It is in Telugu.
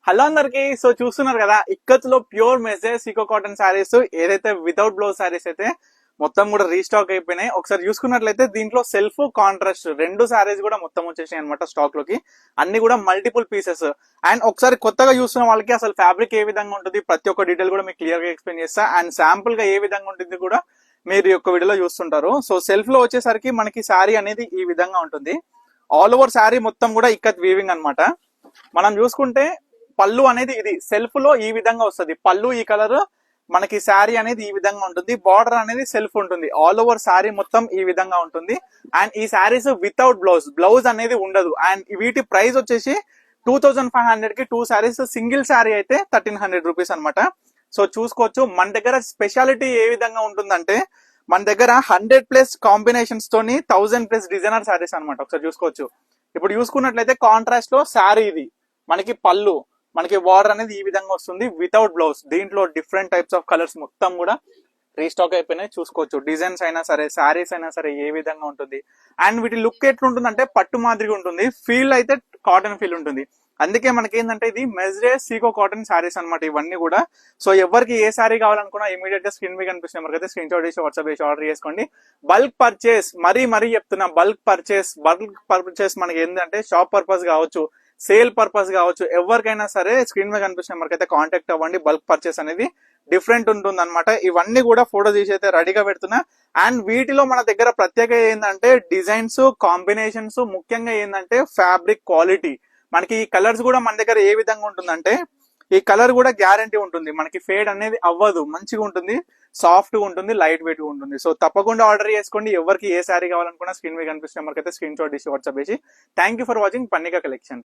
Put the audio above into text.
హలో అందరికి. సో చూస్తున్నారు కదా, ఇక్కత్లో pure message Seeko cotton saris ఏదైతే వితౌట్ బ్లౌజ్ శారీస్ అయితే మొత్తం కూడా రీస్టాక్ అయిపోయినాయి. ఒకసారి చూసుకున్నట్లయితే దీంట్లో సెల్ఫ్ కాంట్రాస్ట్ రెండు శారీస్ కూడా మొత్తం వచ్చేసాయి అనమాట స్టాక్ లోకి. అన్ని కూడా మల్టిపుల్ పీసెస్. అండ్ ఒకసారి కొత్తగా చూస్తున్న వాళ్ళకి అసలు ఫ్యాబ్రిక్ ఏ విధంగా ఉంటుంది ప్రతి ఒక్క డీటెయిల్ కూడా మీకు క్లియర్ గా ఎక్స్ప్లెయిన్ చేస్తా. అండ్ శాంపుల్ గా ఏ విధంగా ఉంటుంది కూడా మీరు ఈ యొక్క వీడియోలో చూస్తుంటారు. సో సెల్ఫ్ లో వచ్చేసరికి మనకి శారీ అనేది ఈ విధంగా ఉంటుంది. ఆల్ ఓవర్ శారీ మొత్తం కూడా ఇక్కత్ వీవింగ్ అనమాట. మనం చూసుకుంటే పళ్ళు అనేది ఇది సెల్ఫ్ లో ఈ విధంగా వస్తుంది. పళ్ళు ఈ కలర్, మనకి శారీ అనేది ఈ విధంగా ఉంటుంది. బార్డర్ అనేది సెల్ఫ్ ఉంటుంది. ఆల్ ఓవర్ శారీ మొత్తం ఈ విధంగా ఉంటుంది. అండ్ ఈ శారీస్ వితౌట్ బ్లౌజ్ అనేది ఉండదు. అండ్ వీటి ప్రైస్ వచ్చేసి 2500 కి 2 శారీస్. సింగిల్ శారీ అయితే 1300 రూపీస్ అనమాట. సో చూసుకోవచ్చు. మన దగ్గర స్పెషాలిటీ ఏ విధంగా ఉంటుందంటే మన దగ్గర 100+ కాంబినేషన్స్ తోని 1000+ డిజైనర్ శారీస్ అనమాట. ఒకసారి చూసుకోవచ్చు. ఇప్పుడు చూసుకున్నట్లయితే కాంట్రాస్ట్ లో శారీ ఇది, మనకి పళ్ళు, మనకి బార్డర్ అనేది ఈ విధంగా వస్తుంది వితౌట్ బ్లౌజ్. దీంట్లో డిఫరెంట్ టైప్స్ ఆఫ్ కలర్స్ మొత్తం కూడా రీస్టాక్ అయిపోయినాయి. చూసుకోవచ్చు. డిజైన్స్ అయినా సరే, శారీస్ అయినా సరే ఏ విధంగా ఉంటుంది. అండ్ వీటి లుక్ ఎట్లుంటుంది అంటే పట్టు మాదిరిగా ఉంటుంది. ఫీల్ అయితే కాటన్ ఫీల్ ఉంటుంది. అందుకే మనకి ఏంటంటే ఇది మెజ్రేజ్ సీకో కాటన్ శారీస్ అనమాట ఇవన్నీ కూడా. సో ఎవరికి ఏ శారీ కావాలనుకున్నా ఇమీడియట్ గా స్క్రీన్ మీద కనిపిస్తున్న మనకైతే స్క్రీన్ షాట్ చేసి వాట్సాప్ చేసి ఆర్డర్ చేసుకోండి. బల్క్ పర్చేస్ మరీ చెప్తున్నా, బల్క్ పర్చేస్ మనకి ఏంటంటే షాప్ పర్పస్ కావచ్చు, సేల్ పర్పస్ కావచ్చు, ఎవరికైనా సరే స్క్రీన్ మీద కనిపిస్తున్న మనకైతే కాంటాక్ట్ అవ్వండి. బల్క్ పర్చేస్ అనేది డిఫరెంట్ ఉంటుంది అనమాట. ఇవన్నీ కూడా ఫోటో తీసి అయితే రెడీగా పెడుతున్నా. అండ్ వీటిలో మన దగ్గర ప్రత్యేక ఏంటంటే డిజైన్స్, కాంబినేషన్స్, ముఖ్యంగా ఏంటంటే ఫ్యాబ్రిక్ క్వాలిటీ. మనకి ఈ కలర్స్ కూడా మన దగ్గర ఏ విధంగా ఉంటుందంటే ఈ కలర్ కూడా గ్యారంటీ ఉంటుంది. మనకి ఫేడ్ అనేది అవ్వదు, మంచిగా ఉంటుంది, సాఫ్ట్ గా ఉంటుంది, లైట్ వెయిట్ గా ఉంటుంది. సో తప్పకుండా ఆర్డర్ చేసుకోండి. ఎవరికి ఏ శారీ కావాలనుకున్నా స్క్రీన్ మీద కనిపిస్తున్న మనకైతే స్క్రీన్ షాట్ తీసి వాట్సాప్ చేసి. థ్యాంక్ యూ ఫర్ వాచింగ్ పన్నిక కలెక్షన్.